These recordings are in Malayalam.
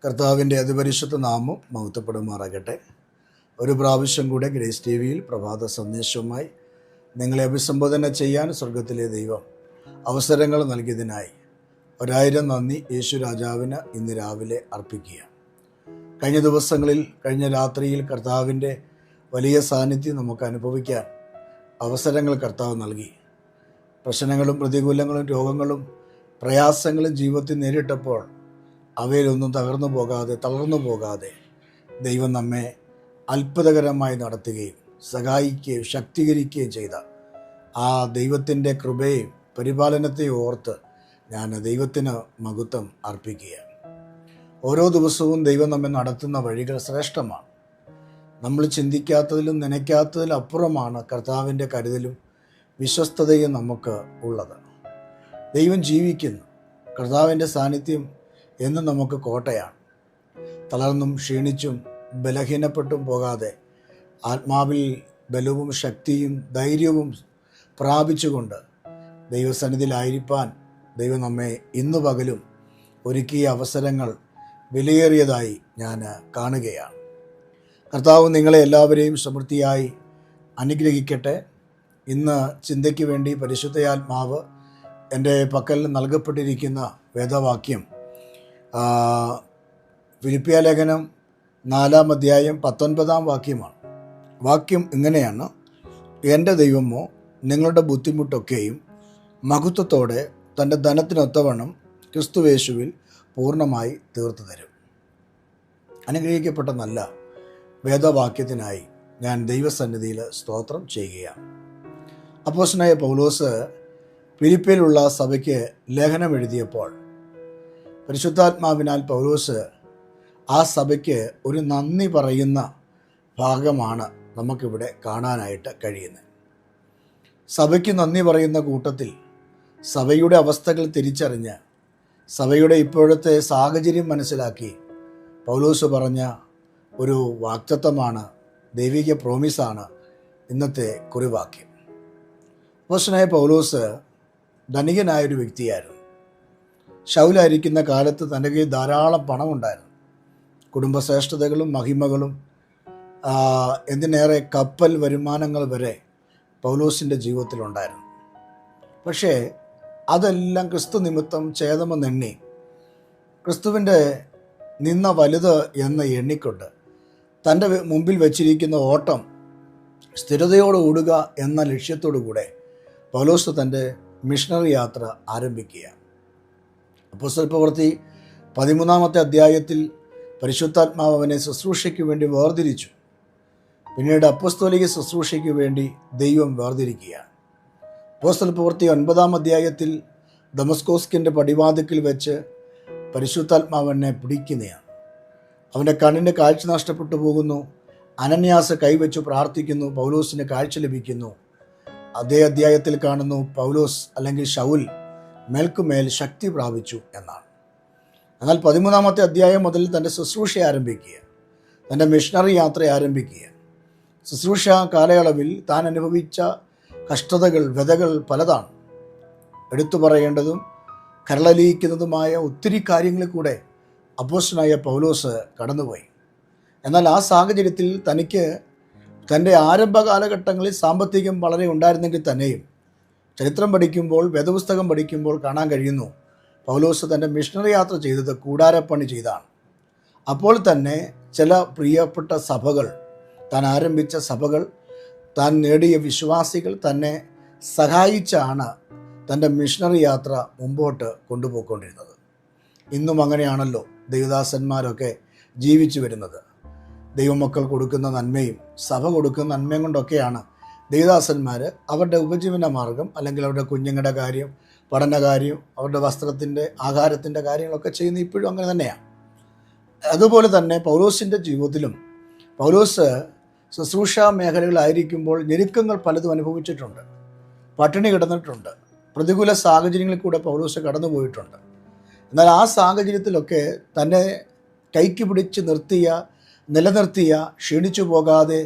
കർത്താവിൻ്റെ അതിപരിശുദ്ധ നാമം മഹത്വപ്പെടുമാറാകട്ടെ. ഒരു പ്രാവശ്യം കൂടെ ഗ്രേസ് ടി വിയിൽ പ്രഭാത സന്ദേശവുമായി നിങ്ങളെ അഭിസംബോധന ചെയ്യാൻ സ്വർഗത്തിലെ ദൈവം അവസരങ്ങൾ നൽകിയതിനായി 1000 നന്ദി യേശു രാജാവിന് ഇന്ന് രാവിലെ അർപ്പിക്കുക. കഴിഞ്ഞ ദിവസങ്ങളിൽ, കഴിഞ്ഞ രാത്രിയിൽ കർത്താവിൻ്റെ വലിയ സാന്നിധ്യം നമുക്ക് അനുഭവിക്കാൻ അവസരങ്ങൾ കർത്താവ് നൽകി. പ്രശ്നങ്ങളും പ്രതികൂലങ്ങളും രോഗങ്ങളും പ്രയാസങ്ങളും ജീവിതത്തിൽ നേരിട്ടപ്പോൾ അവയിലൊന്നും തളർന്നു പോകാതെ ദൈവം നമ്മെ അത്ഭുതകരമായി നടത്തുകയും സഹായിക്കുകയും ശക്തീകരിക്കുകയും ചെയ്ത ആ ദൈവത്തിൻ്റെ കൃപയും പരിപാലനത്തെയും ഓർത്ത് ഞാൻ ദൈവത്തിന് മഹത്വം അർപ്പിക്കുകയാണ്. ഓരോ ദിവസവും ദൈവം നമ്മെ നടത്തുന്ന വഴികൾ ശ്രേഷ്ഠമാണ്. നമ്മൾ ചിന്തിക്കാത്തതിലും നനയ്ക്കാത്തതിലും അപ്പുറമാണ് കർത്താവിൻ്റെ കരുതലും വിശ്വസ്തതയും നമുക്ക് ഉള്ളത്. ദൈവം ജീവിക്കുന്നു. കർത്താവിൻ്റെ സാന്നിധ്യം എന്നും നമുക്ക് കോട്ടയാണ്. തളർന്നും ക്ഷീണിച്ചും ബലഹീനപ്പെട്ടും പോകാതെ ആത്മാവിൽ ബലവും ശക്തിയും ധൈര്യവും പ്രാപിച്ചുകൊണ്ട് ദൈവസന്നിധിയിലായിരിക്കാൻ ദൈവം നമ്മെ ഇന്നു പകലും ഒരുക്കിയ അവസരങ്ങൾ വിലയേറിയതായി ഞാൻ കാണുകയാണ്. കർത്താവ് നിങ്ങളെ എല്ലാവരെയും സമൃദ്ധിയായി അനുഗ്രഹിക്കട്ടെ. ഇന്ന് ചിന്തയ്ക്ക് വേണ്ടി പരിശുദ്ധയാത്മാവ് എൻ്റെ പക്കൽ നൽകപ്പെട്ടിരിക്കുന്ന വേദവാക്യം ഫിലിപ്പിയ ലേഖനം 4-ാം അധ്യായം 19-ാം വാക്യമാണ്. വാക്യം ഇങ്ങനെയാണ്: എൻ്റെ ദൈവമോ നിങ്ങളുടെ ബുദ്ധിമുട്ടൊക്കെയും മഹത്വത്തോടെ തൻ്റെ ധനത്തിനൊത്തവണ്ണം ക്രിസ്തുവേശുവിൽ പൂർണ്ണമായി തീർത്തു തരും. അനുഗ്രഹിക്കപ്പെട്ട നല്ല വേദവാക്യത്തിനായി ഞാൻ ദൈവസന്നിധിയിൽ സ്തോത്രം ചെയ്യുകയാണ്. അപ്പോസ്തലനായ പൗലോസ് ഫിലിപ്പിയിലുള്ള സഭയ്ക്ക് ലേഖനം എഴുതിയപ്പോൾ പരിശുദ്ധാത്മാവിനാൽ പൗലോസ് ആ സഭയ്ക്ക് ഒരു നന്ദി പറയുന്ന ഭാഗമാണ് നമുക്കിവിടെ കാണാനായിട്ട് കഴിയുന്നത്. സഭയ്ക്ക് നന്ദി പറയുന്ന കൂട്ടത്തിൽ സഭയുടെ അവസ്ഥകൾ തിരിച്ചറിഞ്ഞ് സഭയുടെ ഇപ്പോഴത്തെ സാഹചര്യം മനസ്സിലാക്കി പൗലോസ് പറഞ്ഞ ഒരു വാക്തത്വമാണ്, ദൈവിക പ്രോമിസാണ് ഇന്നത്തെ കുറിവാക്യം. അപ്പോസ്തലനായ പൗലോസ് ധനികനായൊരു വ്യക്തിയായിരുന്നു. ശൗലായിരിക്കുന്ന കാലത്ത് തൻ്റെ കയ്യിൽ ധാരാളം പണമുണ്ടായിരുന്നു. കുടുംബശ്രേഷ്ഠതകളും മഹിമകളും എന്തിനേറെ കപ്പൽ വരുമാനങ്ങൾ വരെ പൗലോസിൻ്റെ ജീവിതത്തിലുണ്ടായിരുന്നു. പക്ഷേ അതെല്ലാം ക്രിസ്തു നിമിത്തം ഛേദമെന്നെണ്ണി ക്രിസ്തുവിൻ്റെ നിന്ന വലുത് എന്ന് എണ്ണിക്കൊണ്ട് തൻ്റെ മുമ്പിൽ വച്ചിരിക്കുന്ന ഓട്ടം സ്ഥിരതയോടെ ഓടുക എന്ന ലക്ഷ്യത്തോടു കൂടെ പൗലോസ് തൻ്റെ മിഷണറി യാത്ര ആരംഭിക്കുകയാണ്. അപ്പോസ്തലപ്രവൃത്തി 13-ാമത്തെ അധ്യായത്തിൽ പരിശുദ്ധാത്മാവ് അവനെ ശുശ്രൂഷയ്ക്ക് വേണ്ടി വേർതിരിച്ചു. പിന്നീട് അപ്പോസ്തോലിക ശുശ്രൂഷയ്ക്ക് വേണ്ടി ദൈവം വേർതിരിക്കുകയാണ്. അപ്പോസ്തലപ്രവൃത്തി 9-ാം അധ്യായത്തിൽ ദമസ്കോസിൻ്റെ പടിവാതിക്കൽ വെച്ച് പരിശുദ്ധാത്മാവ് എന്നെ പിടിക്കുന്നതാണ്. അവൻ്റെ കണ്ണിൻ്റെ കാഴ്ച നഷ്ടപ്പെട്ടു പോകുന്നു. അനന്യാസ് കൈവച്ചു പ്രാർത്ഥിക്കുന്നു. പൗലോസിന് കാഴ്ച ലഭിക്കുന്നു. അതേ അധ്യായത്തിൽ കാണുന്നു പൗലോസ് അല്ലെങ്കിൽ ശൗൽ മേൽക്കുമേൽ ശക്തി പ്രാപിച്ചു എന്നാണ്. എന്നാൽ 13-ാമത്തെ അധ്യായം മുതൽ തൻ്റെ ശുശ്രൂഷ ആരംഭിക്കുക, തൻ്റെ മിഷണറി യാത്ര ആരംഭിക്കുക. ശുശ്രൂഷ കാലയളവിൽ താൻ അനുഭവിച്ച കഷ്ടതകൾ, വ്യതകൾ പലതാണ്. എടുത്തു പറയേണ്ടതും കരളലിയിക്കുന്നതുമായ ഒത്തിരി കാര്യങ്ങളിൽ കൂടെ അപ്പോസ്തലനായ പൗലോസ് കടന്നുപോയി. എന്നാൽ ആ സാഹചര്യത്തിൽ തനിക്ക് തൻ്റെ ആരംഭ കാലഘട്ടങ്ങളിൽ സാമ്പത്തികം വളരെ ഉണ്ടായിരുന്നെങ്കിൽ തന്നെയും ചരിത്രം പഠിക്കുമ്പോൾ, വേദപുസ്തകം പഠിക്കുമ്പോൾ കാണാൻ കഴിയുന്നു പൗലോസ് തൻ്റെ മിഷണറി യാത്ര ചെയ്തത് കൂടാരപ്പണി ചെയ്താണ്. അപ്പോൾ തന്നെ ചില പ്രിയപ്പെട്ട സഭകൾ, താൻ ആരംഭിച്ച സഭകൾ, താൻ നേടിയ വിശ്വാസികൾ തന്നെ സഹായിച്ചാണ് തൻ്റെ മിഷണറി യാത്ര മുമ്പോട്ട് കൊണ്ടുപോയിക്കൊണ്ടിരുന്നത്. ഇന്നും അങ്ങനെയാണല്ലോ ദൈവദാസന്മാരൊക്കെ ജീവിച്ചു വരുന്നത്. ദൈവമക്കൾ കൊടുക്കുന്ന നന്മയും സഭ കൊടുക്കുന്ന നന്മയും കൊണ്ടൊക്കെയാണ് ദൈവദാസന്മാർ അവരുടെ ഉപജീവന മാർഗം, അല്ലെങ്കിൽ അവരുടെ കുഞ്ഞുങ്ങളുടെ കാര്യം, പഠനകാര്യം, അവരുടെ വസ്ത്രത്തിൻ്റെ, ആഹാരത്തിൻ്റെ കാര്യങ്ങളൊക്കെ ചെയ്യുന്ന ഇപ്പോഴും അങ്ങനെ തന്നെയാണ്. അതുപോലെ തന്നെ പൗലോസിൻ്റെ ജീവിതത്തിലും പൗലോസ് ശുശ്രൂഷാ മേഖലകളായിരിക്കുമ്പോൾ ഞെരുക്കങ്ങൾ പലതും അനുഭവിച്ചിട്ടുണ്ട്. പട്ടിണി കിടന്നിട്ടുണ്ട്. പ്രതികൂല സാഹചര്യങ്ങളിൽ കൂടെ പൗലോസ് കടന്നുപോയിട്ടുണ്ട്. എന്നാൽ ആ സാഹചര്യത്തിലൊക്കെ തന്നെ കൈക്ക് പിടിച്ച് നിലനിർത്തിയ ക്ഷീണിച്ചു പോകാതെ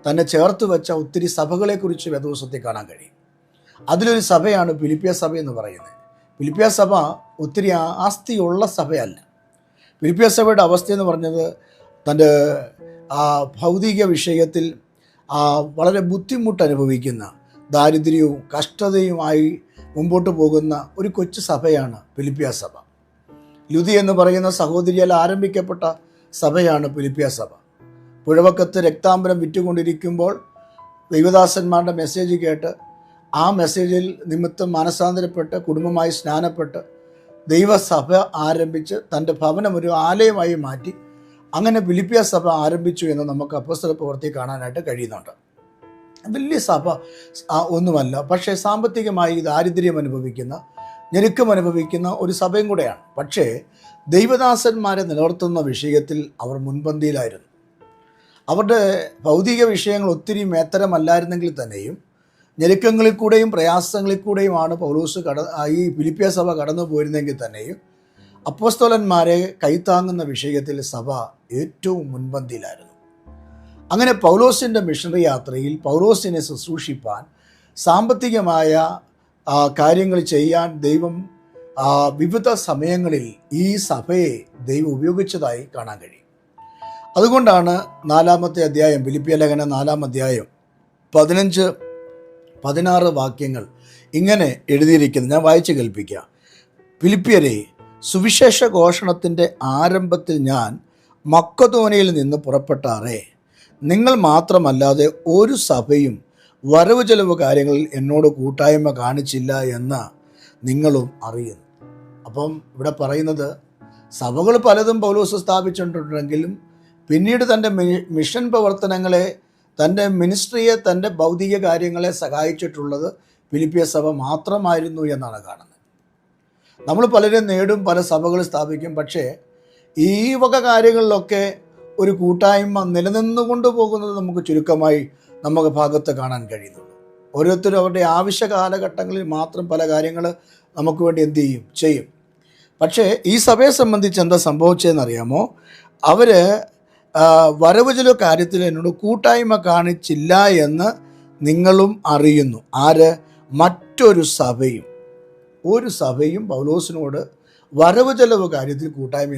തന്നെ ചേർത്ത് വെച്ച ഒത്തിരി സഭകളെക്കുറിച്ച് വേദപുസ്തകത്തിൽ കാണാൻ കഴിയും. അതിലൊരു സഭയാണ് ഫിലിപ്പിയ സഭ എന്ന് പറയുന്നത്. ഫിലിപ്പിയ സഭ ഒത്തിരി ആസ്തിയുള്ള സഭയല്ല. ഫിലിപ്പിയ സഭയുടെ അവസ്ഥയെന്ന് പറഞ്ഞത് തൻ്റെ ഭൗതിക വിഷയത്തിൽ വളരെ ബുദ്ധിമുട്ട് അനുഭവിക്കുന്ന, ദാരിദ്ര്യവും കഷ്ടതയുമായി മുമ്പോട്ട് പോകുന്ന ഒരു കൊച്ചു സഭയാണ് ഫിലിപ്പിയ സഭ. ലുദി എന്ന് പറയുന്ന സഹോദരിയാൽ ആരംഭിക്കപ്പെട്ട സഭയാണ് ഫിലിപ്പിയ സഭ. പുഴവക്കത്ത് രക്താംബരം വിറ്റുകൊണ്ടിരിക്കുമ്പോൾ ദൈവദാസന്മാരുടെ മെസ്സേജ് കേട്ട് ആ മെസ്സേജിൽ നിമിത്തം മാനസാന്തരപ്പെട്ട് കുടുംബമായി സ്നാനപ്പെട്ട് ദൈവസഭ ആരംഭിച്ച് തൻ്റെ ഭവനം ഒരു ആലയമായി മാറ്റി അങ്ങനെ ഫിലിപ്പിയ സഭ ആരംഭിച്ചു എന്ന് നമുക്ക് അപ്പോസ്തല പ്രവൃത്തി കാണാനായിട്ട് കഴിയുന്നുണ്ട്. വലിയ സഭ ഒന്നുമല്ല, പക്ഷേ സാമ്പത്തികമായി ദാരിദ്ര്യം അനുഭവിക്കുന്ന, ഞെരുക്കം അനുഭവിക്കുന്ന ഒരു സഭയും കൂടെയാണ്. പക്ഷേ ദൈവദാസന്മാരെ നിലനിർത്തുന്ന വിഷയത്തിൽ അവർ മുൻപന്തിയിലായിരുന്നു. അവരുടെ ഭൗതിക വിഷയങ്ങൾ ഒത്തിരി മേത്തരമല്ലായിരുന്നെങ്കിൽ തന്നെയും ഞെരുക്കങ്ങളിൽ കൂടെയും പ്രയാസങ്ങളിൽ കൂടെയുമാണ് ഈ ഫിലിപ്പിയ സഭ കടന്നു പോയിരുന്നെങ്കിൽ തന്നെയും അപ്പോസ്തലന്മാരെ കൈത്താങ്ങുന്ന വിഷയത്തിൽ സഭ ഏറ്റവും മുൻപന്തിയിലായിരുന്നു. അങ്ങനെ പൗലോസിൻ്റെ മിഷണറി യാത്രയിൽ പൗലോസിനെ ശുശ്രൂഷിപ്പാൻ, സാമ്പത്തികമായ കാര്യങ്ങൾ ചെയ്യാൻ ദൈവം വിവിധ സമയങ്ങളിൽ ഈ സഭയെ ദൈവം ഉപയോഗിച്ചതായി കാണാൻ കഴിയും. അതുകൊണ്ടാണ് 4-ാമത്തെ അധ്യായം, ഫിലിപ്പിയ ലേഖനം 4-ാം അധ്യായം 15-16 വാക്യങ്ങൾ ഇങ്ങനെ എഴുതിയിരിക്കുന്നത്. ഞാൻ വായിച്ച് കേൾപ്പിക്കാം. ഫിലിപ്പിയരെ, സുവിശേഷ ഘോഷണത്തിൻ്റെ ആരംഭത്തിൽ ഞാൻ മക്കതോനയിൽ നിന്ന് പുറപ്പെട്ടാറേ, നിങ്ങൾ മാത്രമല്ലാതെ ഒരു സഭയും വരവ് ചെലവ് കാര്യങ്ങളിൽ എന്നോട് കൂട്ടായ്മ കാണിച്ചില്ല എന്ന് നിങ്ങളും അറിയുന്നു. അപ്പം ഇവിടെ പറയുന്നത്, സഭകൾ പലതും പൗലോസ് സ്ഥാപിച്ചിട്ടുണ്ടെങ്കിലും പിന്നീട് തൻ്റെ മിഷൻ പ്രവർത്തനങ്ങളെ, തൻ്റെ മിനിസ്ട്രിയെ, തൻ്റെ ഭൗതിക കാര്യങ്ങളെ സഹായിച്ചിട്ടുള്ളത് ഫിലിപ്പിയ സഭ മാത്രമായിരുന്നു എന്നാണ് കാണുന്നത്. നമ്മൾ പലരും നേടും, പല സഭകൾ സ്ഥാപിക്കും. പക്ഷേ ഈ വക കാര്യങ്ങളിലൊക്കെ ഒരു കൂട്ടായ്മ നിലനിന്നുകൊണ്ട് പോകുന്നത് നമുക്ക് ചുരുക്കമായി നമുക്ക് ഭാഗത്ത് കാണാൻ കഴിയുന്നുള്ളൂ. ഓരോരുത്തരും അവരുടെ ആവശ്യ കാലഘട്ടങ്ങളിൽ മാത്രം പല കാര്യങ്ങൾ നമുക്ക് വേണ്ടി ചെയ്യും. പക്ഷേ ഈ സഭയെ സംബന്ധിച്ച് എന്താ സംഭവിച്ചതെന്നറിയാമോ? അവർ വരവ് ചെലവ് കാര്യത്തിൽ എന്നോട് കൂട്ടായ്മ കാണിച്ചില്ല എന്ന് നിങ്ങളും അറിയുന്നു. ആര്? മറ്റൊരു സഭയും. ഒരു സഭയും പൗലോസിനോട് വരവ് ചെലവ് കാര്യത്തിൽ കൂട്ടായ്മ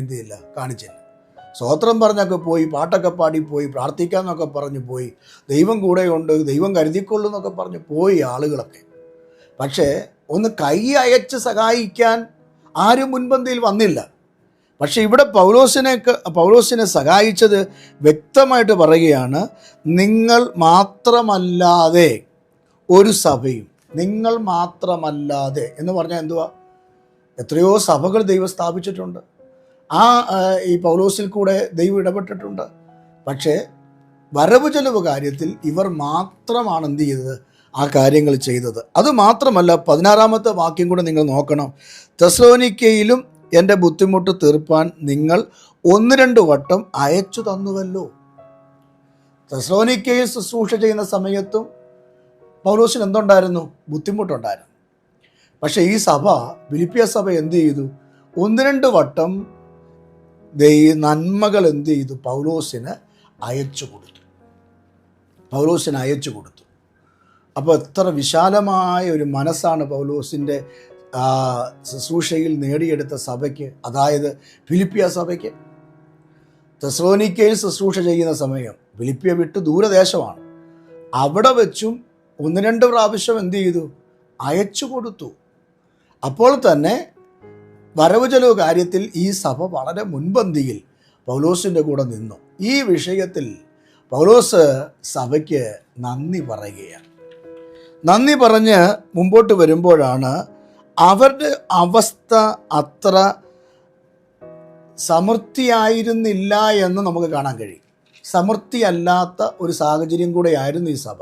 കാണിച്ചില്ല. സ്തോത്രം പറഞ്ഞൊക്കെ പോയി, പാട്ടൊക്കെ പാടി പോയി, പ്രാർത്ഥിക്കാമെന്നൊക്കെ പറഞ്ഞ് പോയി, ദൈവം കൂടെയുണ്ട്, ദൈവം കരുതിക്കൊള്ളു എന്നൊക്കെ പറഞ്ഞ് പോയി ആളുകളൊക്കെ. പക്ഷേ ഒന്ന് കൈ അയച്ച് സഹായിക്കാൻ ആരും മുൻപന്തിയിൽ വന്നില്ല. പക്ഷെ ഇവിടെ പൗലോസിനെ സഹായിച്ചത് വ്യക്തമായിട്ട് പറയുകയാണ്, നിങ്ങൾ മാത്രമല്ലാതെ ഒരു സഭയും. നിങ്ങൾ മാത്രമല്ലാതെ എന്ന് പറഞ്ഞാൽ എന്തുവാ? എത്രയോ സഭകൾ ദൈവം സ്ഥാപിച്ചിട്ടുണ്ട്. ഈ പൗലോസിൽ കൂടെ ദൈവം ഇടപെട്ടിട്ടുണ്ട്. പക്ഷേ വരവ് ചെലവ് കാര്യത്തിൽ ഇവർ മാത്രമാണ് എന്ത് ചെയ്തത്? ആ കാര്യങ്ങൾ ചെയ്തത്. അതുമാത്രമല്ല, 16-ാമത്തെ വാക്യം കൂടെ നിങ്ങൾ നോക്കണം. തെസ്സലോനിക്കയിലും എൻ്റെ ബുദ്ധിമുട്ട് തീർപ്പാൻ നിങ്ങൾ 1-2 വട്ടം അയച്ചു തന്നുവല്ലോ. തെസ്സലോനിക്കയിൽ ശുശ്രൂഷ ചെയ്യുന്ന സമയത്തും പൗലോസിന് എന്തുണ്ടായിരുന്നു? ബുദ്ധിമുട്ടുണ്ടായിരുന്നു. പക്ഷേ ഈ സഭ, ഫിലിപ്പിയ സഭ എന്ത് ചെയ്തു? 1-2 വട്ടം നന്മകൾ എന്ത് ചെയ്തു? പൗലോസിന് അയച്ചു കൊടുത്തു. അപ്പോൾ എത്ര വിശാലമായ ഒരു മനസ്സാണ് പൗലോസിൻ്റെ ശുശ്രൂഷയിൽ നേടിയെടുത്ത സഭയ്ക്ക്, അതായത് ഫിലിപ്പിയ സഭയ്ക്ക്. തെസ്സലോനിക്കയിൽ ശുശ്രൂഷ ചെയ്യുന്ന സമയം ഫിലിപ്പിയ വിട്ട് ദൂരദേശമാണ്. അവിടെ വെച്ചും 1-2 പ്രാവശ്യം എന്ത് ചെയ്തു? അയച്ചു കൊടുത്തു. അപ്പോൾ തന്നെ വരവ് ചെലവ് കാര്യത്തിൽ ഈ സഭ വളരെ മുൻപന്തിയിൽ പൗലോസിൻ്റെ കൂടെ നിന്നു. ഈ വിഷയത്തിൽ പൗലോസ് സഭയ്ക്ക് നന്ദി പറയുകയാണ്. നന്ദി പറഞ്ഞ് മുമ്പോട്ട് വരുമ്പോഴാണ് അവരുടെ അവസ്ഥ അത്ര സമൃദ്ധിയായിരുന്നില്ല എന്ന് നമുക്ക് കാണാൻ കഴിയും. സമൃദ്ധിയല്ലാത്ത ഒരു സാഹചര്യം കൂടെയായിരുന്നു ഈ സഭ.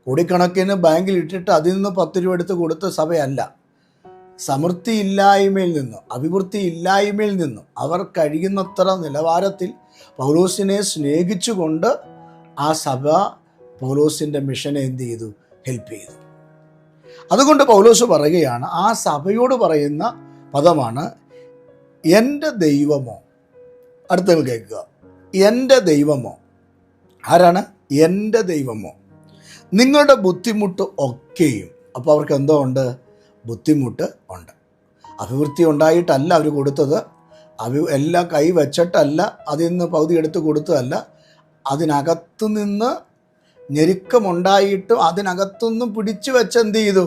കോടിക്കണക്കിന് ബാങ്കിൽ ഇട്ടിട്ട് അതിൽ നിന്ന് 10 രൂപ എടുത്ത് കൊടുത്ത സഭയല്ല. സമൃദ്ധി ഇല്ലായ്മയിൽ നിന്നും, അഭിവൃദ്ധി ഇല്ലായ്മയിൽ നിന്നും അവർ കഴിയുന്നത്ര നിലവാരത്തിൽ പൗലോസിനെ സ്നേഹിച്ചുകൊണ്ട് ആ സഭ പൗലോസിൻ്റെ മിഷനെ എന്ത് ചെയ്തു? ഹെൽപ്പ് ചെയ്തു. അതുകൊണ്ട് പൗലോസ് പറയുകയാണ്, ആ സഭയോട് പറയുന്ന പദമാണ് എൻ്റെ ദൈവമോ. അടുത്തത് കേൾക്കുക. എൻ്റെ ദൈവമോ. ആരാണ്? എൻ്റെ ദൈവമോ നിങ്ങളുടെ ബുദ്ധിമുട്ട് ഒക്കെയും. അപ്പോൾ അവർക്ക് എന്തോ ഉണ്ട്? ബുദ്ധിമുട്ട് ഉണ്ട്. അഭിവൃദ്ധി ഉണ്ടായിട്ടല്ല അവർ കൊടുത്തത്, എല്ലാം കൈ വെച്ചിട്ടല്ല, അതിൽ നിന്ന് പകുതി എടുത്ത് കൊടുത്തതല്ല, അതിനകത്തു നിന്ന് ഞെരുക്കമുണ്ടായിട്ടും അതിനകത്തുനിന്നും പിടിച്ചു വെച്ച് എന്ത് ചെയ്തു?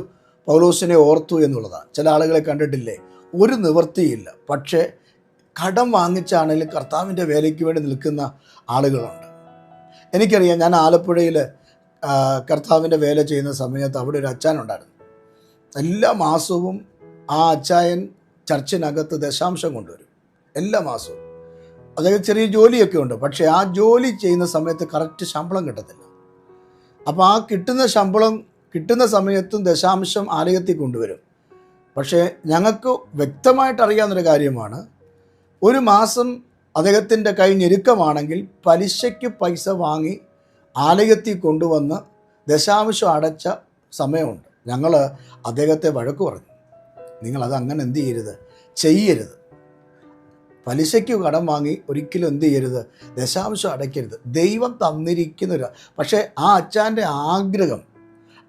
പൗലോസിനെ ഓർത്തു എന്നുള്ളതാണ്. ചില ആളുകളെ കണ്ടിട്ടില്ലേ, ഒരു നിവൃത്തിയില്ല, പക്ഷേ കടം വാങ്ങിച്ചാണെങ്കിലും കർത്താവിൻ്റെ വേലയ്ക്ക് വേണ്ടി നിൽക്കുന്ന ആളുകളുണ്ട്. എനിക്കറിയാം, ഞാൻ ആലപ്പുഴയിൽ കർത്താവിൻ്റെ വേല ചെയ്യുന്ന സമയത്ത് അവിടെ ഒരു അച്ചാനുണ്ടായിരുന്നു. എല്ലാ മാസവും ആ അച്ചായൻ ചർച്ചിനകത്ത് ദശാംശം കൊണ്ടുവരും, എല്ലാ മാസവും. അതായത് ചെറിയ ജോലിയൊക്കെ ഉണ്ട്, പക്ഷേ ആ ജോലി ചെയ്യുന്ന സമയത്ത് കറക്റ്റ് ശമ്പളം കിട്ടത്തില്ല. അപ്പോൾ ആ കിട്ടുന്ന സമയത്തും ദശാംശം ആലയത്തിൽ കൊണ്ടുവരും. പക്ഷേ ഞങ്ങൾക്ക് വ്യക്തമായിട്ട് അറിയാവുന്നൊരു കാര്യമാണ്, ഒരു മാസം അദ്ദേഹത്തിൻ്റെ കൈ ഞെരുക്കമാണെങ്കിൽ പലിശയ്ക്ക് പൈസ വാങ്ങി ആലയത്തിൽ കൊണ്ടുവന്ന് ദശാംശം അടച്ച സമയമുണ്ട്. ഞങ്ങൾ അദ്ദേഹത്തെ വഴക്ക് പറഞ്ഞു, നിങ്ങളത് അങ്ങനെ എന്ത് ചെയ്യരുത്, പലിശയ്ക്ക് കടം വാങ്ങി ഒരിക്കലും എന്ത് ചെയ്യരുത്, ദശാംശം അടയ്ക്കരുത്. ദൈവം തന്നിരിക്കുന്നൊരു, പക്ഷേ ആ അച്ചാൻ്റെ ആഗ്രഹം,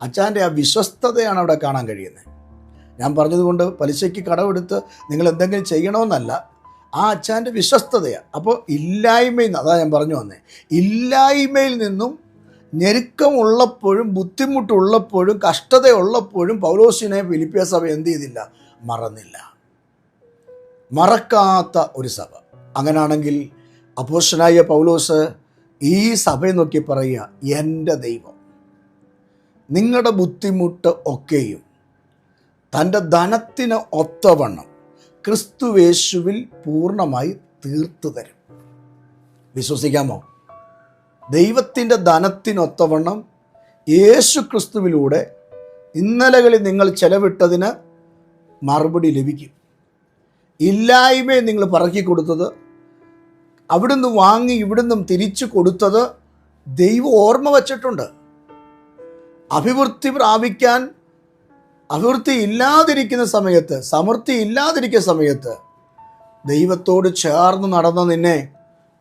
അച്ചാൻ്റെ ആ വിശ്വസ്തതയാണ് അവിടെ കാണാൻ കഴിയുന്നത്. ഞാൻ പറഞ്ഞതുകൊണ്ട് പലിശയ്ക്ക് കടമെടുത്ത് നിങ്ങൾ എന്തെങ്കിലും ചെയ്യണമെന്നല്ല, ആ അച്ചാൻ്റെ വിശ്വസ്തതയാണ്. അപ്പോൾ ഇല്ലായ്മയിൽ നിന്ന്, അതാ ഞാൻ പറഞ്ഞു വന്നേ, ഇല്ലായ്മയിൽ നിന്നും ഞെരുക്കമുള്ളപ്പോഴും ബുദ്ധിമുട്ടുള്ളപ്പോഴും കഷ്ടതയുള്ളപ്പോഴും പൗലോസിനെ ഫിലിപ്പിയ സഭ എന്ത് ചെയ്തില്ല? മറന്നില്ല. മറക്കാത്ത ഒരു സഭ. അങ്ങനാണെങ്കിൽ അപ്പോസ്തലനായ പൗലോസ് ഈ സഭയെ നോക്കി പറയുക, എൻ്റെ ദൈവം നിങ്ങളുടെ ബുദ്ധിമുട്ട് ഒക്കെയും തൻ്റെ ധനത്തിന് ഒത്തവണ്ണം ക്രിസ്തുവേശുവിൽ പൂർണ്ണമായി തീർത്തു തരും. വിശ്വസിക്കാമോ? ദൈവത്തിൻ്റെ ധനത്തിനൊത്തവണ്ണം യേശു ക്രിസ്തുവിലൂടെ ഇന്നലകളിൽ നിങ്ങൾ ചെലവിട്ടതിന് മറുപടി ലഭിക്കും. ഇല്ലായ്മയെ നിങ്ങൾ പറക്കി കൊടുത്തത്, അവിടുന്ന് വാങ്ങി ഇവിടുന്നും തിരിച്ചു കൊടുത്തത് ദൈവം ഓർമ്മ വച്ചിട്ടുണ്ട്. അഭിവൃദ്ധി പ്രാപിക്കാൻ, അഭിവൃദ്ധി ഇല്ലാതിരിക്കുന്ന സമയത്ത്, സമൃദ്ധി ഇല്ലാതിരിക്കുന്ന സമയത്ത് ദൈവത്തോട് ചേർന്ന് നടന്ന നിന്നെ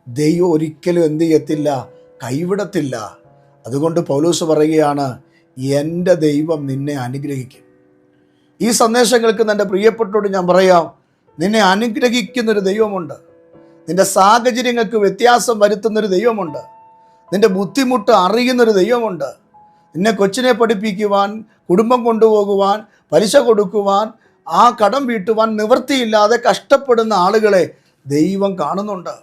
ദൈവം ഒരിക്കലും എന്ത് ചെയ്യത്തില്ല? കൈവിടത്തില്ല. അതുകൊണ്ട് പൗലോസ് പറയുകയാണ്, എൻ്റെ ദൈവം നിന്നെ അനുഗ്രഹിക്കും. ഈ സന്ദേശം കേൾക്കുന്ന എൻ്റെ പ്രിയപ്പെട്ടോട് ഞാൻ പറയാം, നിന്നെ അനുഗ്രഹിക്കുന്നൊരു ദൈവമുണ്ട്. നിൻ്റെ സാഹചര്യങ്ങൾക്ക് വ്യത്യാസം വരുത്തുന്നൊരു ദൈവമുണ്ട്. നിൻ്റെ ബുദ്ധിമുട്ട് അറിയുന്നൊരു ദൈവമുണ്ട്. നിന്നെ കൊച്ചിനെ പഠിപ്പിക്കുവാൻ, കുടുംബം കൊണ്ടുപോകുവാൻ, പലിശ കൊടുക്കുവാൻ, ആ കടം വീട്ടുവാൻ നിവൃത്തിയില്ലാതെ കഷ്ടപ്പെടുന്ന ആളുകളെ ദൈവം കാണുന്നുണ്ട്.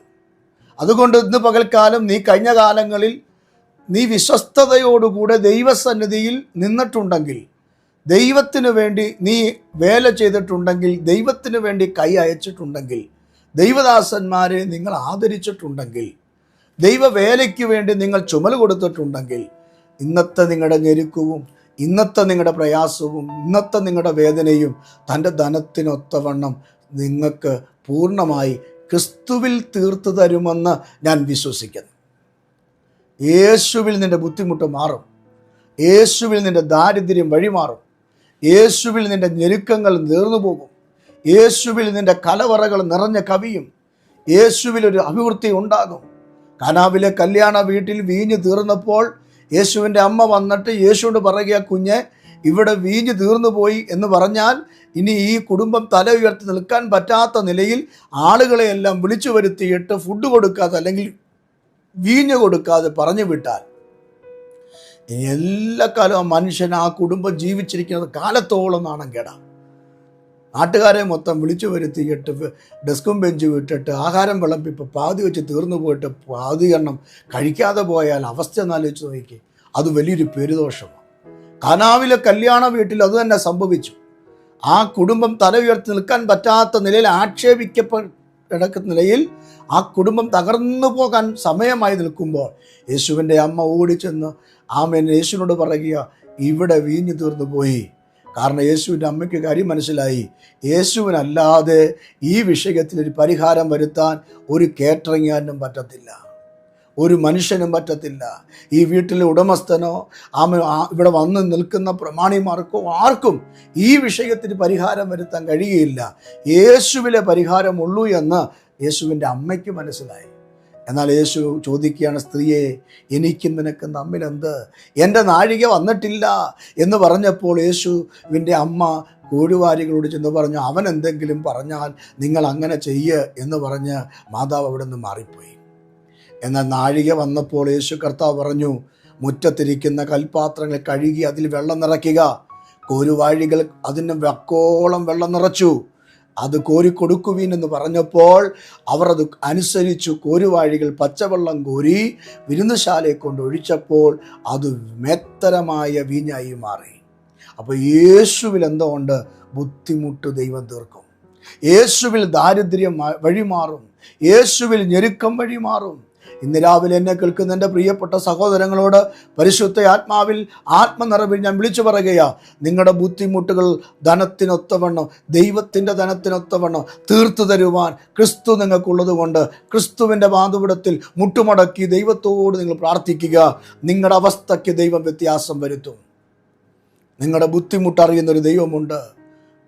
അതുകൊണ്ട് ഇന്ന് പകൽക്കാലം നീ കഴിഞ്ഞ കാലങ്ങളിൽ നീ വിശ്വസ്തതയോടുകൂടെ ദൈവസന്നിധിയിൽ നിന്നിട്ടുണ്ടെങ്കിൽ, ദൈവത്തിന് വേണ്ടി നീ വേല ചെയ്തിട്ടുണ്ടെങ്കിൽ, ദൈവത്തിന് വേണ്ടി കൈ അയച്ചിട്ടുണ്ടെങ്കിൽ, ദൈവദാസന്മാരെ നിങ്ങൾ ആദരിച്ചിട്ടുണ്ടെങ്കിൽ, ദൈവവേലയ്ക്ക് വേണ്ടി നിങ്ങൾ ചുമൽ കൊടുത്തിട്ടുണ്ടെങ്കിൽ, ഇന്നത്തെ നിങ്ങളുടെ ഞെരുക്കവും, ഇന്നത്തെ നിങ്ങളുടെ പ്രയാസവും, ഇന്നത്തെ നിങ്ങളുടെ വേദനയും തൻ്റെ ധനത്തിനൊത്തവണ്ണം നിങ്ങൾക്ക് പൂർണ്ണമായി ക്രിസ്തുവിൽ തീർത്തു തരുമെന്ന് ഞാൻ വിശ്വസിക്കുന്നു. യേശുവിൽ നിൻ്റെ ബുദ്ധിമുട്ട് മാറും. യേശുവിൽ നിൻ്റെ ദാരിദ്ര്യം വഴിമാറും. യേശുവിൽ നിൻ്റെ ഞെരുക്കങ്ങൾ നേർന്നു പോകും. യേശുവിൽ നിൻ്റെ കലവറകൾ നിറഞ്ഞ കവിയും. യേശുവിൽ ഒരു അഭിവൃദ്ധി ഉണ്ടാകും. കാനാവിലെ കല്യാണ വീട്ടിൽ വീഞ്ഞ് തീർന്നപ്പോൾ യേശുവിൻ്റെ അമ്മ വന്നിട്ട് യേശുവിനോട് പറയുക, കുഞ്ഞെ, ഇവിടെ വീഞ്ഞ് തീർന്നു പോയി എന്ന് പറഞ്ഞാൽ ഇനി ഈ കുടുംബം തല ഉയർത്തി നിൽക്കാൻ പറ്റാത്ത നിലയിൽ ആളുകളെയെല്ലാം വിളിച്ചു വരുത്തിയിട്ട് ഫുഡ് കൊടുക്കാതെ അല്ലെങ്കിൽ വീഞ്ഞ് കൊടുക്കാതെ പറഞ്ഞു വിട്ടാൽ ഇനി എല്ലാ കാലവും മനുഷ്യൻ, ആ കുടുംബം ജീവിച്ചിരിക്കുന്നത് കാലത്തോളം നാണം കേടാം. നാട്ടുകാരെ മൊത്തം വിളിച്ചു വരുത്തിയിട്ട് ഡെസ്കും ബെഞ്ച് വിട്ടിട്ട് ആഹാരം വിളമ്പിപ്പോൾ പാതി വെച്ച് തീർന്നു പോയിട്ട് പാതി എണ്ണം കഴിക്കാതെ പോയാൽ അവസ്ഥ എന്നാലോചിച്ച് നോക്കി. അത് വലിയൊരു പെരുദോഷമാണ്. കാനാവിലെ കല്യാണ വീട്ടിൽ അത് തന്നെ സംഭവിച്ചു. ആ കുടുംബം തല ഉയർത്തി നിൽക്കാൻ പറ്റാത്ത നിലയിൽ ആക്ഷേപിക്കപ്പെടുന്ന നിലയിൽ ആ കുടുംബം തകർന്നു പോകാൻ സമയമായി നിൽക്കുമ്പോൾ യേശുവിൻ്റെ അമ്മ ഓടിച്ചെന്ന് യേശുവിനോട് പറയുക, ഇവിടെ വീഞ്ഞു തീർന്നു പോയി. കാരണം യേശുവിൻ്റെ അമ്മയ്ക്ക് കാര്യം മനസ്സിലായി, യേശുവിനല്ലാതെ ഈ വിഷയത്തിലൊരു പരിഹാരം വരുത്താൻ ഒരു കേറ്ററിംഗുകാരനും പറ്റത്തില്ല, ഒരു മനുഷ്യനും പറ്റത്തില്ല. ഈ വീട്ടിലെ ഉടമസ്ഥനോ ഇവിടെ വന്ന് നിൽക്കുന്ന പ്രമാണിമാർക്കോ ആർക്കും ഈ വിഷയത്തിന് പരിഹാരം വരുത്താൻ കഴിയുകയില്ല. യേശുവിലെ പരിഹാരമുള്ളൂ എന്ന് യേശുവിൻ്റെ അമ്മയ്ക്ക് മനസ്സിലായി. എന്നാൽ യേശു ചോദിക്കുകയാണ്, സ്ത്രീയെ, എനിക്കും നിനക്കും തമ്മിലെന്ത്? എൻ്റെ നാഴിക വന്നിട്ടില്ല എന്ന് പറഞ്ഞപ്പോൾ യേശുവിൻ്റെ അമ്മ കോഴിവാരികളോട് ചെന്ന് പറഞ്ഞു, അവൻ എന്തെങ്കിലും പറഞ്ഞാൽ നിങ്ങൾ അങ്ങനെ ചെയ്യ് എന്ന് പറഞ്ഞ് മാതാവ് അവിടെ നിന്ന് മാറിപ്പോയി. എന്നാൽ നാഴിക വന്നപ്പോൾ യേശു കർത്താവ് പറഞ്ഞു, മുറ്റത്തിരിക്കുന്ന കൽപാത്രങ്ങൾ കഴുകി അതിൽ വെള്ളം നിറയ്ക്കുക. കോരുവാഴികൾ അതിന് വക്കോളം വെള്ളം നിറച്ചു. അത് കോരിക്കൊടുക്കുവീൻ എന്ന് പറഞ്ഞപ്പോൾ അവർ അത് അനുസരിച്ചു. കോരുവാഴികൾ പച്ചവെള്ളം കോരി വിരുന്നുശാലയെ കൊണ്ട് ഒഴിച്ചപ്പോൾ അത് മേത്തരമായ വീഞ്ഞായി മാറി. അപ്പോൾ യേശുവിൽ എന്തുകൊണ്ട് ബുദ്ധിമുട്ട് ദൈവം തീർക്കും. യേശുവിൽ ദാരിദ്ര്യം വഴിമാറും. യേശുവിൽ ഞെരുക്കം വഴിമാറും. ഇന്ന് രാവിലെ എന്നെ കേൾക്കുന്ന എൻ്റെ പ്രിയപ്പെട്ട സഹോദരങ്ങളോട് പരിശുദ്ധ ആത്മാവിൽ ആത്മനിറവിൽ ഞാൻ വിളിച്ചു പറയുകയാ, നിങ്ങളുടെ ബുദ്ധിമുട്ടുകൾ ധനത്തിനൊത്തവണ്ണം, ദൈവത്തിൻ്റെ ധനത്തിനൊത്തവണ്ണം തീർത്തു തരുവാൻ ക്രിസ്തു നിങ്ങൾക്കുള്ളത് കൊണ്ട് ക്രിസ്തുവിൻ്റെ പാദപീഠത്തിൽ മുട്ടുമടക്കി ദൈവത്തോട് നിങ്ങൾ പ്രാർത്ഥിക്കുക. നിങ്ങളുടെ അവസ്ഥയ്ക്ക് ദൈവം വ്യത്യാസം വരുത്തും. നിങ്ങളുടെ ബുദ്ധിമുട്ട് അറിയുന്നൊരു ദൈവമുണ്ട്.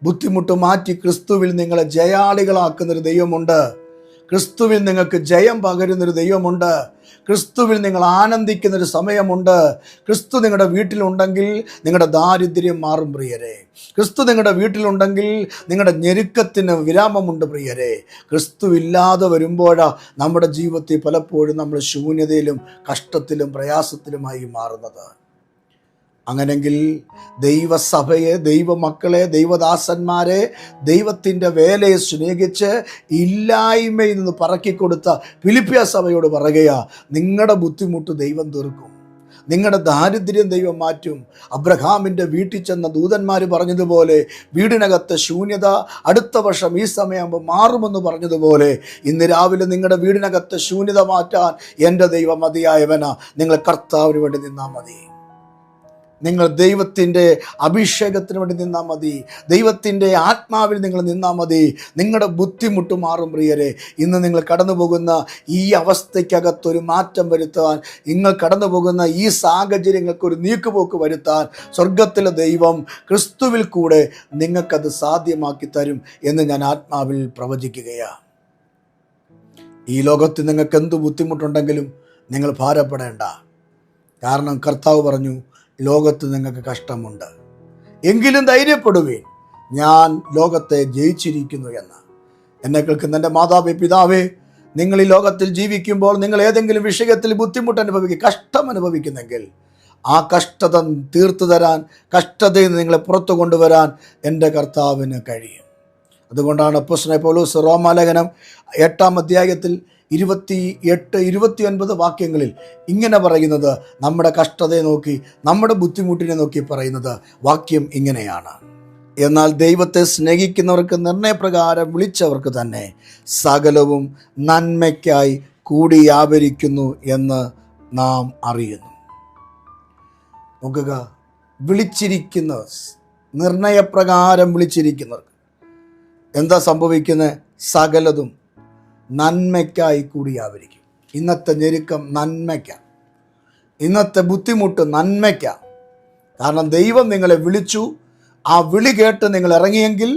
ബുദ്ധിമുട്ട് മാറ്റി ക്രിസ്തുവിൽ നിങ്ങളെ ജയാളികളാക്കുന്നൊരു ദൈവമുണ്ട്. ക്രിസ്തുവിൽ നിങ്ങൾക്ക് ജയം പകരുന്നൊരു ദൈവമുണ്ട്. ക്രിസ്തുവിൽ നിങ്ങൾ ആനന്ദിക്കുന്നൊരു സമയമുണ്ട്. ക്രിസ്തു നിങ്ങളുടെ വീട്ടിലുണ്ടെങ്കിൽ നിങ്ങളുടെ ദാരിദ്ര്യം മാറും പ്രിയരെ. ക്രിസ്തു നിങ്ങളുടെ വീട്ടിലുണ്ടെങ്കിൽ നിങ്ങളുടെ ഞെരുക്കത്തിന് വിരാമമുണ്ട് പ്രിയരെ. ക്രിസ്തു ഇല്ലാതെ വരുമ്പോഴാണ് നമ്മുടെ ജീവിതത്തിൽ പലപ്പോഴും നമ്മൾ ശൂന്യതയിലും കഷ്ടത്തിലും പ്രയാസത്തിലുമായി മാറുന്നത്. അങ്ങനെങ്കിൽ ദൈവസഭയെ, ദൈവമക്കളെ, ദൈവദാസന്മാരെ, ദൈവത്തിൻ്റെ വേലയെ സ്നേഹിച്ച് ഇല്ലായ്മയിൽ നിന്ന് പറക്കിക്കൊടുത്ത ഫിലിപ്പിയ സഭയോട് പറയുകയാ, നിങ്ങളുടെ ബുദ്ധിമുട്ട് ദൈവം തീർക്കും. നിങ്ങളുടെ ദാരിദ്ര്യം ദൈവം മാറ്റും. അബ്രഹാമിൻ്റെ വീട്ടിൽ ചെന്ന ദൂതന്മാർ പറഞ്ഞതുപോലെ വീടിനകത്ത് ശൂന്യത അടുത്ത വർഷം ഈ സമയമാകുമ്പോൾ മാറുമെന്ന് പറഞ്ഞതുപോലെ ഇന്ന് രാവിലെ നിങ്ങളുടെ വീടിനകത്ത് ശൂന്യത മാറ്റാൻ എൻ്റെ ദൈവം മതിയായവനാ. നിങ്ങൾ കർത്താവിന് വേണ്ടി നിന്നാൽ മതി. നിങ്ങൾ ദൈവത്തിൻ്റെ അഭിഷേകത്തിന് വേണ്ടി നിന്നാൽ മതി. ദൈവത്തിൻ്റെ ആത്മാവിൽ നിങ്ങൾ നിന്നാൽ മതി. നിങ്ങളുടെ ബുദ്ധിമുട്ട് മാറും പ്രിയരെ. ഇന്ന് നിങ്ങൾ കടന്നു പോകുന്ന ഈ അവസ്ഥയ്ക്കകത്തൊരു മാറ്റം വരുത്താൻ, നിങ്ങൾ കടന്നു പോകുന്ന ഈ സാഹചര്യങ്ങൾക്കൊരു നീക്കുപോക്ക് വരുത്താൻ സ്വർഗത്തിലെ ദൈവം ക്രിസ്തുവിൽ കൂടെ നിങ്ങൾക്കത് സാധ്യമാക്കി തരും എന്ന് ഞാൻ ആത്മാവിൽ പ്രവചിക്കുകയാണ്. ഈ ലോകത്ത് നിങ്ങൾക്ക് എന്ത് ബുദ്ധിമുട്ടുണ്ടെങ്കിലും നിങ്ങൾ ഭാരപ്പെടേണ്ട. കാരണം കർത്താവ് പറഞ്ഞു, ലോകത്ത് നിങ്ങൾക്ക് കഷ്ടമുണ്ട്, എങ്കിലും ധൈര്യപ്പെടുവീൻ, ഞാൻ ലോകത്തെ ജയിച്ചിരിക്കുന്നു എന്ന്. എന്നെ കേൾക്കുന്ന എൻ്റെ മാതാവേ, പിതാവേ, നിങ്ങൾ ഈ ലോകത്തിൽ ജീവിക്കുമ്പോൾ നിങ്ങൾ ഏതെങ്കിലും വിഷയത്തിൽ ബുദ്ധിമുട്ട് കഷ്ടം അനുഭവിക്കുന്നെങ്കിൽ ആ കഷ്ടത തീർത്തു തരാൻ, കഷ്ടതയിൽ നിന്ന് നിങ്ങളെ പുറത്തു കൊണ്ടുവരാൻ എൻ്റെ കർത്താവിന് കഴിയും. അതുകൊണ്ടാണ് അപ്പോസ്തലനായ പൗലോസ് റോമാലേഖനം 8-ാം അധ്യായത്തിൽ 28-29 വാക്യങ്ങളിൽ ഇങ്ങനെ പറയുന്നത്, നമ്മുടെ കഷ്ടതയെ നോക്കി, നമ്മുടെ ബുദ്ധിമുട്ടിനെ നോക്കി പറയുന്നത് വാക്യം ഇങ്ങനെയാണ്: എന്നാൽ ദൈവത്തെ സ്നേഹിക്കുന്നവർക്ക് നിർണയപ്രകാരം വിളിച്ചവർക്ക് തന്നെ സകലവും നന്മയ്ക്കായി കൂടി വ്യാപരിക്കുന്നു എന്ന് നാം അറിയുന്നു. നോക്കുക, വിളിച്ചിരിക്കുന്ന, നിർണയപ്രകാരം വിളിച്ചിരിക്കുന്നവർക്ക് എന്താ സംഭവിക്കുന്നത്? സകലതും നന്മയ്ക്കായി കൂടി വ്യാപരിക്കും. ഇന്നത്തെ ഞെരുക്കം നന്മയ്ക്കാണ്, ഇന്നത്തെ ബുദ്ധിമുട്ട് നന്മയ്ക്കാണ്. കാരണം ദൈവം നിങ്ങളെ വിളിച്ചു. ആ വിളി കേട്ട് നിങ്ങൾ ഇറങ്ങിയെങ്കിൽ,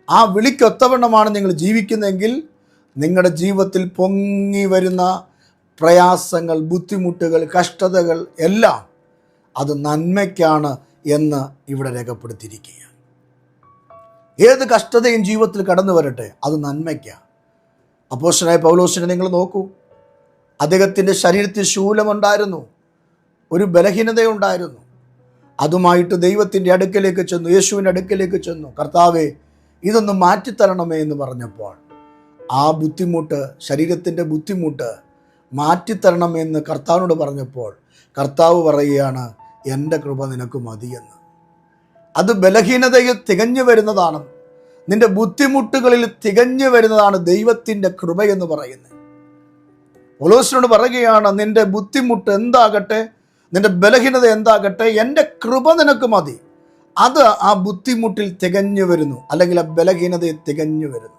ആ വിളിക്കൊത്തവണ്ണമാണ് നിങ്ങൾ ജീവിക്കുന്നതെങ്കിൽ, നിങ്ങളുടെ ജീവിതത്തിൽ പൊങ്ങി വരുന്ന പ്രയാസങ്ങൾ, ബുദ്ധിമുട്ടുകൾ, കഷ്ടതകൾ എല്ലാം അത് നന്മയ്ക്കാണ് എന്ന് ഇവിടെ രേഖപ്പെടുത്തിയിരിക്കുകയാണ്. ഏത് കഷ്ടതയും ജീവിതത്തിൽ കടന്നു വരട്ടെ, അത് നന്മയ്ക്കാണ്. അപ്പോസ്തലനായ പൗലോസിനെ നിങ്ങൾ നോക്കൂ. അദ്ദേഹത്തിൻ്റെ ശരീരത്തിൽ ശൂലമുണ്ടായിരുന്നു, ഒരു ബലഹീനതയുണ്ടായിരുന്നു. അതുമായിട്ട് ദൈവത്തിൻ്റെ അടുക്കലേക്ക് ചെന്നു, യേശുവിൻ്റെ അടുക്കലേക്ക് ചെന്നു. കർത്താവേ, ഇതൊന്ന് മാറ്റിത്തരണമേ എന്ന് പറഞ്ഞപ്പോൾ ആ ബുദ്ധിമുട്ട്, ശരീരത്തിൻ്റെ ബുദ്ധിമുട്ട് മാറ്റിത്തരണമെന്ന് കർത്താവിനോട് പറഞ്ഞപ്പോൾ കർത്താവ് പറയുകയാണ്, എൻ്റെ കൃപ നിനക്ക് മതിയെന്ന്. അത് ബലഹീനതയിൽ തികഞ്ഞു വരുന്നതാണ്, നിന്റെ ബുദ്ധിമുട്ടുകളിൽ തികഞ്ഞു വരുന്നതാണ് ദൈവത്തിൻ്റെ കൃപയെന്ന് പറയുന്നത്. പൗലോസിനോട് പറയുകയാണ്, നിന്റെ ബുദ്ധിമുട്ട് എന്താകട്ടെ, നിന്റെ ബലഹീനത എന്താകട്ടെ, എൻ്റെ കൃപ നിനക്ക് മതി. അത് ആ ബുദ്ധിമുട്ടിൽ തികഞ്ഞു വരുന്നു, അല്ലെങ്കിൽ ആ ബലഹീനതയിൽ തികഞ്ഞു വരുന്നു.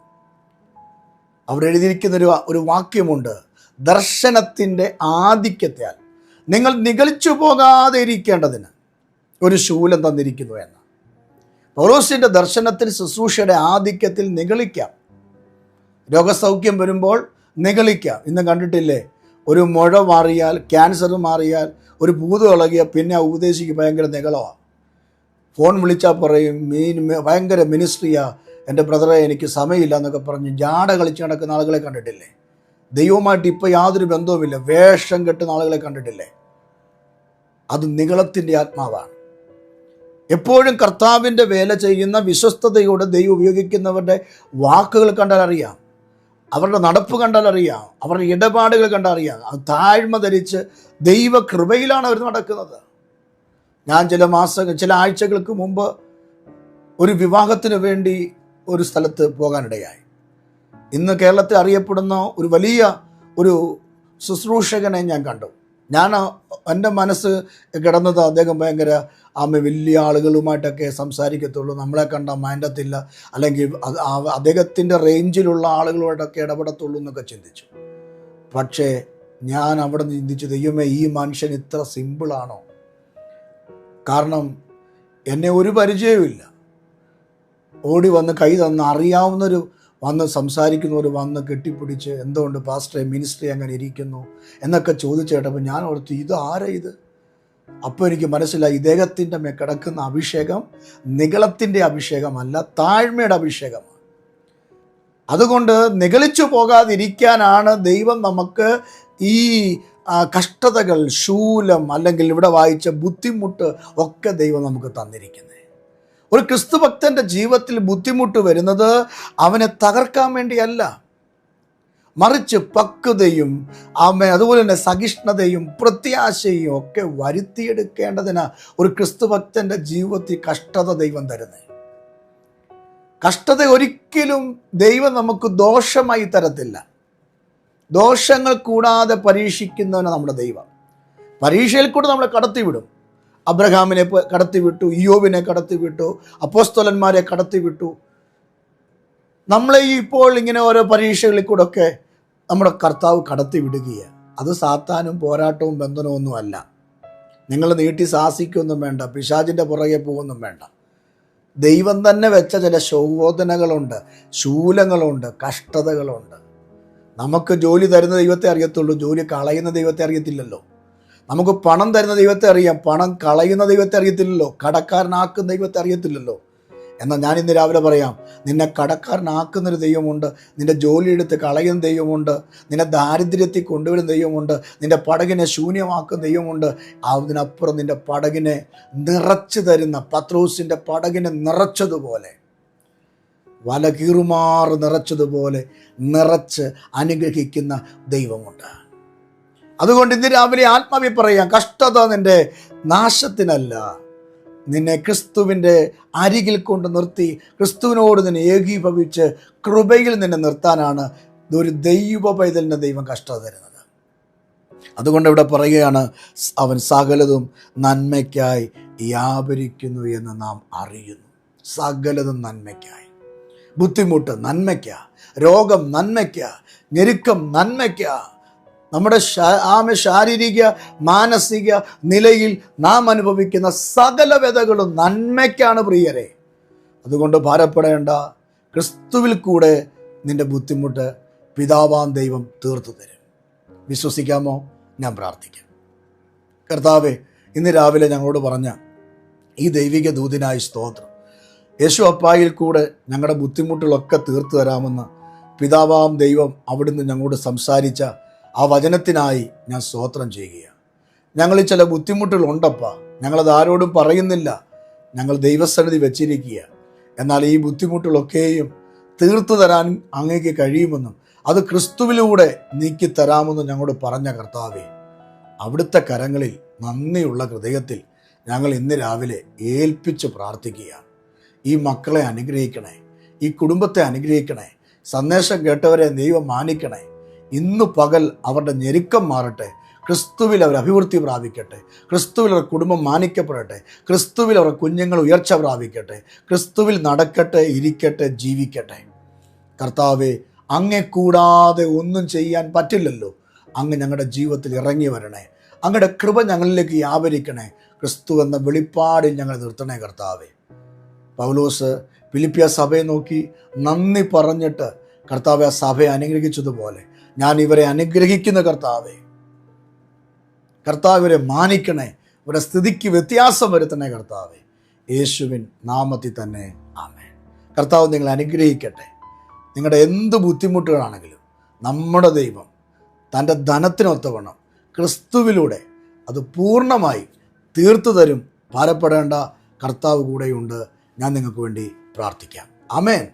അവിടെ എഴുതിയിരിക്കുന്ന ഒരു വാക്യമുണ്ട്: ദർശനത്തിൻ്റെ ആധിക്യത്താൽ നിങ്ങൾ നിഗളിച്ചു പോകാതെ ഇരിക്കേണ്ടതിന് ഒരു ശൂലം തന്നിരിക്കുന്നു എന്ന്. പൗലോസിൻ്റെ ദർശനത്തിൽ, ശുശ്രൂഷയുടെ ആധിക്യത്തിൽ നിഗളിക്കാം. രോഗസൗഖ്യം വരുമ്പോൾ നിഗളിക്കാം. ഇന്ന് കണ്ടിട്ടില്ലേ, ഒരു മുഴ മാറിയാൽ, ക്യാൻസർ മാറിയാൽ, ഒരു ഭൂതം ഇളകിയാൽ പിന്നെ ഉപദേശിക്ക് ഭയങ്കര നിഗളമാണ്. ഫോൺ വിളിച്ചാൽ പറയും ഭയങ്കര മിനിസ്ട്രിയാ, എൻ്റെ ബ്രദറെ എനിക്ക് സമയമില്ല എന്നൊക്കെ പറഞ്ഞ് ജാട കളിച്ച് നടക്കുന്ന ആളുകളെ കണ്ടിട്ടില്ലേ? ദൈവവുമായിട്ട് ഇപ്പോൾ യാതൊരു ബന്ധവുമില്ല, വേഷം കെട്ടുന്ന ആളുകളെ കണ്ടിട്ടില്ലേ? അത് നിഗളത്തിൻ്റെ ആത്മാവാണ്. എപ്പോഴും കർത്താവിൻ്റെ വേല ചെയ്യുന്ന വിശ്വസ്തതയോടെ ദൈവം ഉപയോഗിക്കുന്നവരുടെ വാക്കുകൾ കണ്ടാൽ അറിയാം, അവരുടെ നടപ്പ് കണ്ടാൽ അറിയാം, അവരുടെ ഇടപാടുകൾ കണ്ടാൽ അറിയാം. അത് താഴ്മ ധരിച്ച് ദൈവകൃപയിലാണ് അവർ നടക്കുന്നത്. ഞാൻ ചില ആഴ്ചകൾക്ക് മുമ്പ് ഒരു വിവാഹത്തിന് വേണ്ടി ഒരു സ്ഥലത്ത് പോകാനിടയായി. ഇന്ന് കേരളത്തിൽ അറിയപ്പെടുന്ന ഒരു വലിയ ഒരു ശുശ്രൂഷകനെ ഞാൻ കണ്ടു. എൻ്റെ മനസ്സ് കിടന്നത് അദ്ദേഹം ഭയങ്കര വലിയ ആളുകളുമായിട്ടൊക്കെ സംസാരിക്കത്തുള്ളൂ, നമ്മളെ കണ്ടാൽ മൈൻഡത്തില്ല, അല്ലെങ്കിൽ അദ്ദേഹത്തിൻ്റെ റേഞ്ചിലുള്ള ആളുകളുമായിട്ടൊക്കെ ഇടപെടത്തുള്ളൂ എന്നൊക്കെ ചിന്തിച്ചു. പക്ഷേ ഞാൻ അവിടെ നിന്ന് ചിന്തിച്ചു, ദൈവമേ, ഈ മനുഷ്യൻ ഇത്ര സിമ്പിളാണോ? കാരണം എന്നെ ഒരു പരിചയവുമില്ല, ഓടി വന്ന് കൈ തന്ന് അറിയാവുന്നൊരു വന്ന് സംസാരിക്കുന്നവർ വന്ന് കെട്ടിപ്പിടിച്ച് എന്തുകൊണ്ട് പാസ്റ്ററെ മിനിസ്ട്രി അങ്ങനെ ഇരിക്കുന്നു എന്നൊക്കെ ചോദിച്ചു കേട്ടപ്പോൾ ഞാൻ ഓർത്തു, ഇത് ആരാ ഇത്? അപ്പോൾ എനിക്ക് മനസ്സിലായി, ഇദ്ദേഹത്തിൻ്റെ മേൽ കിടക്കുന്ന അഭിഷേകം നിഗളത്തിൻ്റെ അഭിഷേകമല്ല, താഴ്മയുടെ അഭിഷേകമാണ്. അതുകൊണ്ട് നിഗളിച്ചു പോകാതിരിക്കാനാണ് ദൈവം നമുക്ക് ഈ കഷ്ടതകൾ, ശൂലം, അല്ലെങ്കിൽ ഇവിടെ വായിച്ച ബുദ്ധിമുട്ട് ഒക്കെ ദൈവം നമുക്ക് തന്നിരിക്കുന്നത്. ഒരു ക്രിസ്തുഭക്തൻ്റെ ജീവിതത്തിൽ ബുദ്ധിമുട്ട് വരുന്നത് അവനെ തകർക്കാൻ വേണ്ടിയല്ല, മറിച്ച് പക്വതയും അതുപോലെ തന്നെ സഹിഷ്ണുതയും പ്രത്യാശയും ഒക്കെ വരുത്തിയെടുക്കേണ്ടതിന് ഒരു ക്രിസ്തുഭക്തൻ്റെ ജീവിതത്തിൽ കഷ്ടത ദൈവം തരുന്നത്. കഷ്ടത ഒരിക്കലും ദൈവം നമുക്ക് ദോഷമായി തരത്തില്ല. ദോഷങ്ങൾ കൂടാതെ പരീക്ഷിക്കുന്നവന് നമ്മുടെ ദൈവം. പരീക്ഷയിൽ കൂടെ നമ്മളെ കടത്തിവിടും. അബ്രഹാമിനെ കടത്തിവിട്ടു, ഇയ്യോബിനെ കടത്തിവിട്ടു, അപ്പോസ്തലന്മാരെ കടത്തിവിട്ടു. നമ്മളെ ഇപ്പോൾ ഇങ്ങനെ ഓരോ പരീക്ഷകളിൽ കൂടെ ഒക്കെ നമ്മുടെ കർത്താവ് കടത്തിവിടുകയാണ്. അത് സാത്താനും പോരാട്ടവും ബന്ധനമൊന്നും അല്ല. നിങ്ങൾ നീട്ടി സാഹസിക്കൊന്നും വേണ്ട, പിശാചിൻ്റെ പുറകെ പോകുന്നും വേണ്ട. ദൈവം തന്നെ വെച്ച ചില ശോധനകളുണ്ട്, ശൂലങ്ങളുണ്ട്, കഷ്ടതകളുണ്ട്. നമുക്ക് ജോലി തരുന്ന ദൈവത്തെ അറിയത്തുള്ളൂ, ജോലി കളയുന്ന ദൈവത്തെ അറിയത്തില്ലല്ലോ. നമുക്ക് പണം തരുന്ന ദൈവത്തെ അറിയാം, പണം കളയുന്ന ദൈവത്തെ അറിയത്തില്ലല്ലോ. കടക്കാരനാക്കുന്ന ദൈവത്തെ അറിയത്തില്ലല്ലോ. എന്നാൽ ഞാൻ ഇന്ന് രാവിലെ പറയാം, നിന്നെ കടക്കാരനാക്കുന്നൊരു ദൈവമുണ്ട്, നിൻ്റെ ജോലി എടുത്ത് കളയുന്ന ദൈവമുണ്ട്, നിന്നെ ദാരിദ്ര്യത്തിൽ കൊണ്ടുവരുന്ന ദൈവമുണ്ട്, നിൻ്റെ പടകിനെ ശൂന്യമാക്കുന്ന ദൈവമുണ്ട്. അതിനപ്പുറം നിൻ്റെ പടകിനെ നിറച്ചു തരുന്ന, പത്രോസിൻ്റെ പടകിനെ നിറച്ചതുപോലെ, വല കീറുമാറ് നിറച്ചതുപോലെ നിറച്ച് അനുഗ്രഹിക്കുന്ന ദൈവമുണ്ട്. അതുകൊണ്ട് ഇന്ന് രാവിലെ ആത്മാവി പറയാം, കഷ്ടത നിൻ്റെ നാശത്തിനല്ല, നിന്നെ ക്രിസ്തുവിൻ്റെ അരികിൽ കൊണ്ട് നിർത്തി ക്രിസ്തുവിനോട് നിന്നെ ഏകീഭവിച്ച് കൃപയിൽ നിന്നെ നിർത്താനാണ് ഒരു ദൈവ പൈതലിന് ദൈവം കഷ്ടത തരുന്നത്. അതുകൊണ്ട് ഇവിടെ പറയുകയാണ്, അവൻ സകലതും നന്മയ്ക്കായി വ്യാപരിക്കുന്നു എന്ന് നാം അറിയുന്നു. സകലതും നന്മയ്ക്കായി. ബുദ്ധിമുട്ട് നന്മയ്ക്കാ, രോഗം നന്മയ്ക്കാ, ഞെരുക്കം നന്മയ്ക്കാ. നമ്മുടെ ശാരീരിക മാനസിക നിലയിൽ നാം അനുഭവിക്കുന്ന സകല വ്യതകളും നന്മയ്ക്കാണ് പ്രിയരെ. അതുകൊണ്ട് ഭാരപ്പെടേണ്ട, ക്രിസ്തുവിൽ കൂടെ നിൻ്റെ ബുദ്ധിമുട്ട് പിതാവാം ദൈവം തീർത്തു തരും. വിശ്വസിക്കാമോ? ഞാൻ പ്രാർത്ഥിക്കാം. കർത്താവേ, ഇന്ന് രാവിലെ ഞങ്ങളോട് പറഞ്ഞ ഈ ദൈവിക ദൂതനായി സ്തോത്രം. യേശു അപ്പായിൽ കൂടെ ഞങ്ങളുടെ ബുദ്ധിമുട്ടുകളൊക്കെ തീർത്തു തരാമെന്ന് പിതാവാം ദൈവം അവിടുന്ന് ഞങ്ങളോട് സംസാരിച്ച ആ വചനത്തിനായി ഞാൻ സ്തോത്രം ചെയ്യുകയാണ്. ഞങ്ങളിൽ ചില ബുദ്ധിമുട്ടുകളുണ്ടപ്പ, ഞങ്ങളത് ആരോടും പറയുന്നില്ല, ഞങ്ങൾ ദൈവസന്നിധി വെച്ചിരിക്കുക. എന്നാൽ ഈ ബുദ്ധിമുട്ടുകളൊക്കെയും തീർത്തു തരാൻ അങ്ങേക്ക് കഴിയുമെന്നും അത് ക്രിസ്തുവിലൂടെ നീക്കി തരാമെന്നും ഞങ്ങളോട് പറഞ്ഞ കർത്താവേ, അവിടുത്തെ കരങ്ങളിൽ നന്ദിയുള്ള ഹൃദയത്തിൽ ഞങ്ങൾ ഇന്ന് രാവിലെ ഏൽപ്പിച്ച് പ്രാർത്ഥിക്കുകയാണ്. ഈ മക്കളെ അനുഗ്രഹിക്കണേ, ഈ കുടുംബത്തെ അനുഗ്രഹിക്കണേ, സന്ദേശം കേട്ടവരെ ദൈവം മാനിക്കണേ. ഇന്ന് പകൽ അവരുടെ ഞെരുക്കം മാറട്ടെ, ക്രിസ്തുവിൽ അവർ അഭിവൃദ്ധി പ്രാപിക്കട്ടെ, ക്രിസ്തുവിൽ അവർ കുടുംബം മാനിക്കപ്പെടട്ടെ, ക്രിസ്തുവിൽ അവർ കുഞ്ഞുങ്ങൾ ഉയർച്ച പ്രാപിക്കട്ടെ, ക്രിസ്തുവിൽ നടക്കട്ടെ, ഇരിക്കട്ടെ, ജീവിക്കട്ടെ. കർത്താവെ, അങ്ങെ കൂടാതെ ഒന്നും ചെയ്യാൻ പറ്റില്ലല്ലോ. അങ്ങ് ഞങ്ങളുടെ ജീവിതത്തിൽ ഇറങ്ങി വരണേ, അങ്ങയുടെ കൃപ ഞങ്ങളിലേക്ക് വ്യാപരിക്കണേ, ക്രിസ്തു എന്ന വെളിപ്പാടിൽ ഞങ്ങൾ നിർത്തണേ കർത്താവെ. പൗലോസ് ഫിലിപ്പിയ സഭയെ നോക്കി നന്ദി പറഞ്ഞിട്ട് കർത്താവെ ആ സഭയെ അനുഗ്രഹിച്ചതുപോലെ ഞാൻ ഇവരെ അനുഗ്രഹിക്കുന്ന കർത്താവെ, കർത്താവ് ഇവരെ മാനിക്കണേ, ഇവരുടെ സ്ഥിതിക്ക് വ്യത്യാസം വരുത്തണേ കർത്താവെ. യേശുവിൻ നാമത്തിൽ തന്നെ ആമേൻ. കർത്താവ് നിങ്ങളെ അനുഗ്രഹിക്കട്ടെ. നിങ്ങളുടെ എന്ത് ബുദ്ധിമുട്ടുകളാണെങ്കിലും നമ്മുടെ ദൈവം തൻ്റെ ധനത്തിനൊത്തവണ്ണം ക്രിസ്തുവിലൂടെ അത് പൂർണ്ണമായി തീർത്തു തരും. ഭാരപ്പെടേണ്ട, കർത്താവ് കൂടെയുണ്ട്. ഞാൻ നിങ്ങൾക്ക് വേണ്ടി പ്രാർത്ഥിക്കാം. ആമേൻ.